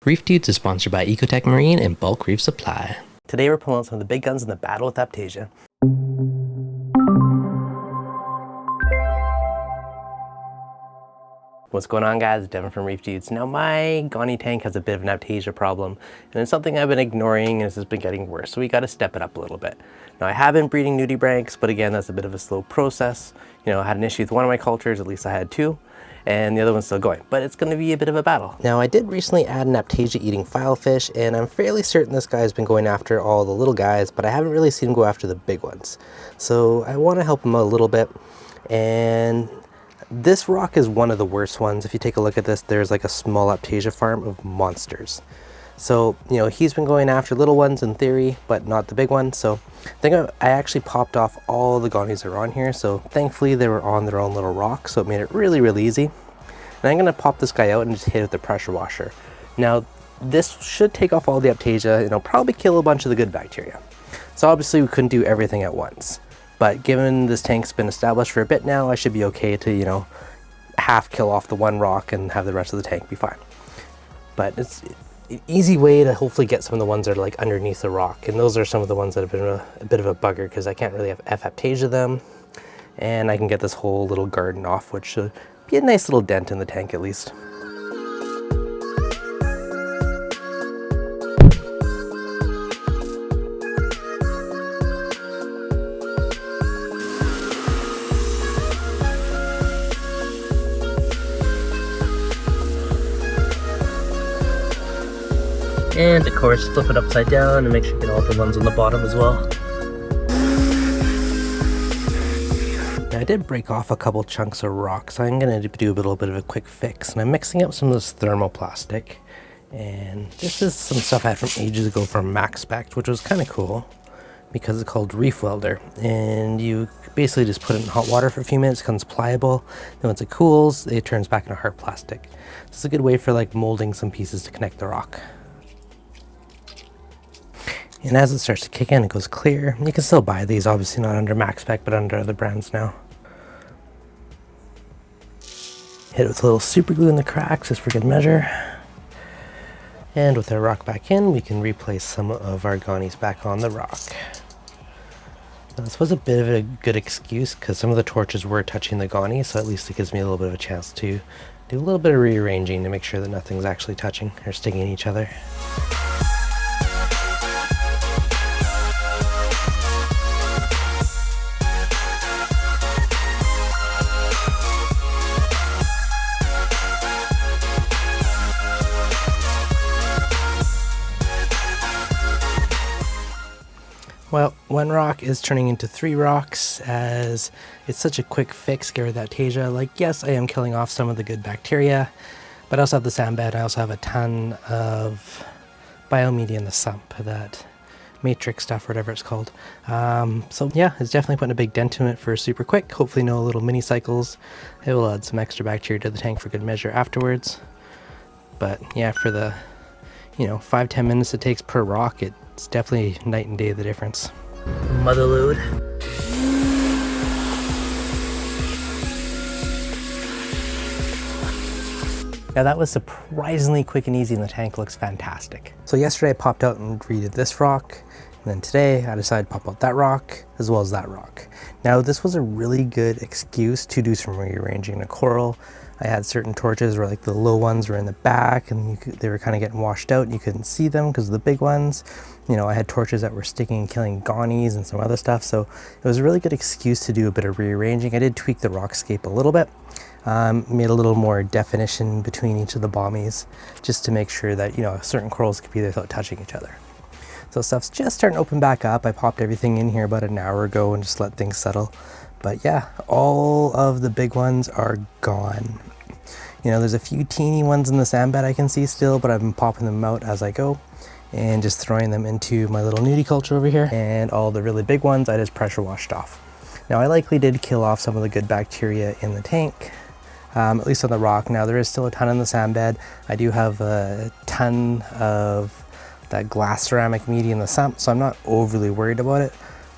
ReefDudes is sponsored by Ecotech Marine and Bulk Reef Supply. Today we're pulling some of the big guns in the battle with Aiptasia. What's going on, guys? Devin from ReefDudes. Now my Gonny tank has a bit of an Aiptasia problem, and it's something I've been ignoring and it's just been getting worse, so we got to step it up a little bit. Now I have been breeding nudibranchs, but again, that's a bit of a slow process. You know, I had an issue with one of my cultures, at least I had two, and the other one's still going, but it's going to be a bit of a battle. Now I did recently add an Aiptasia eating filefish, and I'm fairly certain this guy's been going after all the little guys, but I haven't really seen him go after the big ones. So I want to help him out a little bit, and this rock is one of the worst ones. If you take a look at this, there's like a small Aiptasia farm of monsters. So, you know, he's been going after little ones in theory, but not the big ones. So I think I actually popped off all the gonnies that are on here. So thankfully they were on their own little rock, so it made it really, really easy. And I'm gonna pop this guy out and just hit it with the pressure washer. Now, this should take off all the Aiptasia and it'll probably kill a bunch of the good bacteria. So obviously we couldn't do everything at once. But given this tank's been established for a bit now, I should be okay to, you know, half kill off the one rock and have the rest of the tank be fine. But it's an easy way to hopefully get some of the ones that are like underneath the rock. And those are some of the ones that have been a bit of a bugger because I can't really have Aiptasia them. And I can get this whole little garden off, which should be a nice little dent in the tank at least. And of course, flip it upside down and make sure you get all the ones on the bottom as well. Now, I did break off a couple chunks of rock, so I'm going to do a little bit of a quick fix. And I'm mixing up some of this thermoplastic. And this is some stuff I had from ages ago from MaxSpect, which was kind of cool because it's called Reef Welder. And you basically just put it in hot water for a few minutes, it becomes pliable. Then once it cools, it turns back into hard plastic. This is a good way for like molding some pieces to connect the rock. And as it starts to kick in, it goes clear. You can still buy these, obviously not under MaxSpec, but under other brands now. Hit it with a little super glue in the cracks, just for good measure. And with our rock back in, we can replace some of our gonnies back on the rock. Now, this was a bit of a good excuse because some of the torches were touching the gonnies, so at least it gives me a little bit of a chance to do a little bit of rearranging to make sure that nothing's actually touching or stinging each other. Well, one rock is turning into three rocks as it's such a quick fix, get rid of that Aiptasia. Like, yes, I am killing off some of the good bacteria, but I also have the sand bed. I also have a ton of biomedia in the sump, that matrix stuff, whatever it's called. So yeah, it's definitely putting a big dent in it for super quick. Hopefully no little mini cycles. It will add some extra bacteria to the tank for good measure afterwards. But yeah, for the, you know, 5-10 minutes it takes per rock, it's definitely night and day the difference. Mother load. Now that was surprisingly quick and easy and the tank looks fantastic. So yesterday I popped out and redid this rock, and then today I decided to pop out that rock as well as that rock. Now this was a really good excuse to do some rearranging a coral. I had certain torches where like the low ones were in the back and they were kind of getting washed out and you couldn't see them because of the big ones. You know, I had torches that were sticking and killing gonnies and some other stuff. So it was a really good excuse to do a bit of rearranging. I did tweak the rockscape a little bit, made a little more definition between each of the bommies just to make sure that, you know, certain corals could be there without touching each other. So stuff's just starting to open back up. I popped everything in here about an hour ago and just let things settle. But yeah, all of the big ones are gone. You know, there's a few teeny ones in the sand bed I can see still, but I've been popping them out as I go and just throwing them into my little nudie culture over here. And all the really big ones I just pressure washed off. Now I likely did kill off some of the good bacteria in the tank, at least on the rock. Now there is still a ton in the sand bed. I do have a ton of that glass ceramic media in the sump, so I'm not overly worried about it.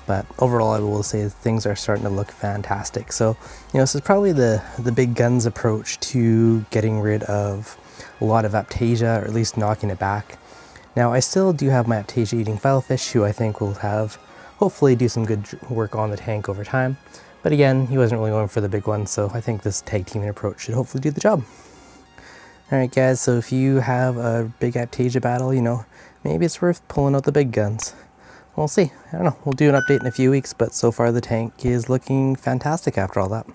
But overall, I will say things are starting to look fantastic. So, you know, this is probably the big guns approach to getting rid of a lot of Aiptasia, or at least knocking it back. Now I still do have my Aiptasia eating filefish, who I think will have hopefully do some good work on the tank over time. But again, he wasn't really going for the big one, so I think this tag teaming approach should hopefully do the job. Alright guys, so if you have a big Aiptasia battle, you know, maybe it's worth pulling out the big guns. We'll see. I don't know. We'll do an update in a few weeks, but so far the tank is looking fantastic after all that.